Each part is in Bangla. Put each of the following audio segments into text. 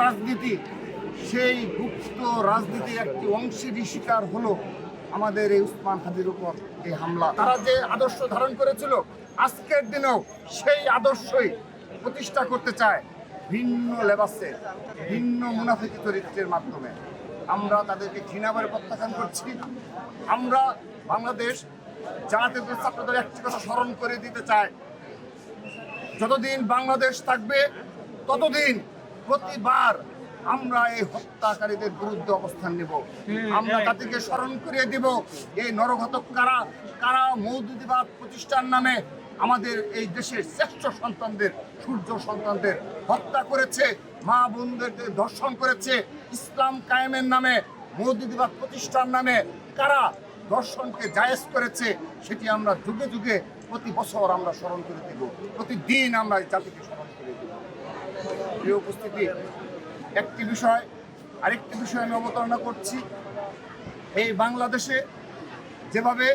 রাজনীতি, সেই গুপ্ত রাজনীতির একটি অংশেরই শিকার হলো আমাদের এই উসমান হাদির উপর এই হামলা। তারা যে আদর্শ ধারণ করেছিল আজকের দিনেও সেই আদর্শই প্রতিষ্ঠা করতে চায় ভিন্ন লেবাসে, ভিন্ন মুনাফিকি চরিত্রের মাধ্যমে। আমরা তাদেরকে ঘৃণাভাবে প্রত্যাখ্যান করছি। আমরা বাংলাদেশ জাতীয় ছাত্রদের একটি কথা স্মরণ করে দিতে চাই, যতদিন বাংলাদেশ থাকবে ততদিন প্রতিবার আমরা এই হত্যাকারীদের বিরুদ্ধে অবস্থান নেব। আমরা তাদেরকে স্মরণ করিয়ে দিব এই নরঘাতক কারা কারা মৌদুদিবাদ প্রতিষ্ঠান নামে আমাদের এই দেশের শ্রেষ্ঠ সন্তানদের, সূর্য সন্তানদের হত্যা করেছে, মা বোনদেরকে ধর্ষণ করেছে, ইসলাম কায়েমের নামে মৌদুদিবাদ প্রতিষ্ঠান নামে কারা দর্শনকে জায়েজ করেছে, সেটি আমরা যুগে যুগে প্রতি বছর আমরা স্মরণ করে দেব, প্রতিদিন আমরা এই জাতিকে স্মরণ করে দেব। প্রিয় উপস্থিতি, একটি বিষয় আরেকটি বিষয় আমি অবতারণা করছি। এই বাংলাদেশে যেভাবে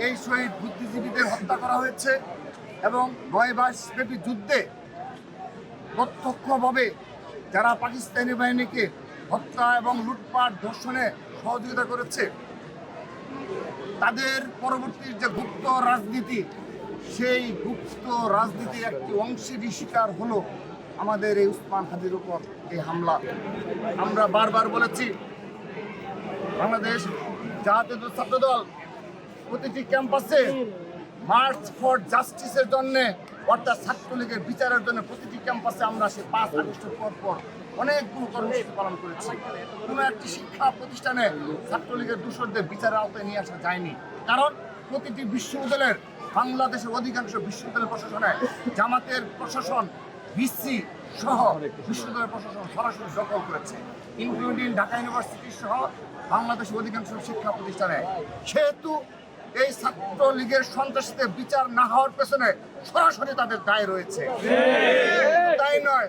এই শহীদ বুদ্ধিজীবীদের হত্যা করা হয়েছে এবং 9 মাসব্যাপী যুদ্ধে প্রত্যক্ষভাবে যারা পাকিস্তানি বাহিনীকে হত্যা এবং লুটপাট ধর্ষণে সহযোগিতা করেছে, তাদের পরবর্তী যে গুপ্ত রাজনীতি, সেই গুপ্ত রাজনীতির একটি অংশেরই শিকার হলো আমাদের এই উসমান হাদির উপর এই হামলা। আমরা বারবার বলেছি, বাংলাদেশ জাতীয় ছাত্রদল প্রতিটি ক্যাম্পাসে মার্চ ফর জাস্টিসের জন্য, অর্থাৎ ছাত্রলীগের বিচারের জন্য প্রতিটি ক্যাম্পাসে আমরা সে 5 আগস্টের পর অনেকগুলো কর্মসূচি পালন করেছি। কোনো একটি শিক্ষা প্রতিষ্ঠানে ছাত্রলীগের দূষরদের বিচারের আওতায় নিয়ে আসা যায়নি, কারণ প্রতিটি বিশ্ববিদ্যালয়ের, বাংলাদেশের অধিকাংশ বিশ্ববিদ্যালয় প্রশাসনে জামাতের প্রশাসন, বিসি সহ বিশ্ববিদ্যালয় প্রশাসন সরাসরি দখল করেছে, ইনক্লুডিং ঢাকা ইউনিভার্সিটি সহ বাংলাদেশের অধিকাংশ শিক্ষা প্রতিষ্ঠানে। সেহেতু এই ছাত্রলীগের সন্ত্রাসীদের বিচার না হওয়ার পেছনে সরাসরি তাদের দায় রয়েছে। তাই নয়,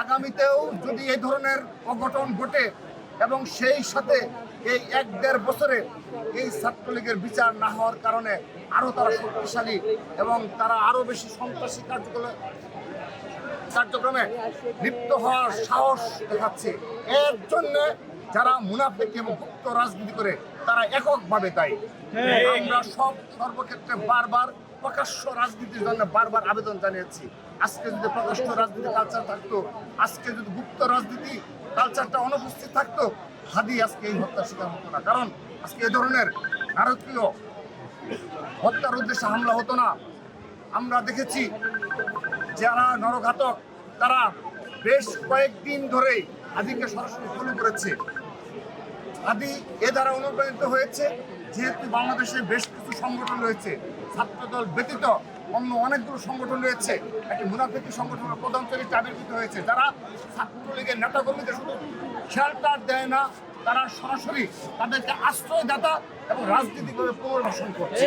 আগামীতেও যদি এই ধরনের অঘটন ঘটে এবং সেই সাথে এই 1-1.5 বছরে এই ছাত্রলীগের বিচার না হওয়ার কারণে আরও তারা শক্তিশালী এবং তারা আরও বেশি সন্ত্রাসী কার্যক্রমে লিপ্ত হওয়ার সাহস দেখাচ্ছে। এর জন্য যারা মুনাফিকি এবং গুপ্ত রাজনীতি করে তারা এককভাবে দায়ী। আমরা সর্বক্ষেত্রে বারবার প্রকাশ্য রাজনীতির জন্য বারবার আবেদন জানিয়েছি। আজকে যদি প্রকাশ্য রাজনীতি কালচার থাকতো, আজকে যদি গুপ্ত রাজনীতি কালচারটা অনুপস্থিত থাকতো, হাদি আজকে এই হত্যার শিকার হতো না। কারণ আজকে এ ধরনের নারকীয় হত্যার উদ্দেশ্যে হামলা হতো না। আমরা দেখেছি যারা নরঘাতক তারা বেশ কয়েকদিন ধরেই হাদিকে সরাসরি ফলো করেছে। হাদি এ দ্বারা অনুপ্রাণিত হয়েছে, যেহেতু বাংলাদেশে বেশ কিছু সংগঠন রয়েছে, ছাত্রদল ব্যতীত অন্য অনেকগুলো সংগঠন রয়েছে, একটি মুনাফিকি সংগঠনের প্রধান চরিত্রে আবির্ভূত হয়েছে, যারা ছাত্রলীগের নেতাকর্মীদের শুধু শেল্টার দেয় না, তারা সরাসরি তাদেরকে আশ্রয়দাতা এবং রাজনীতিকভাবে পুনর্বাসন করছে।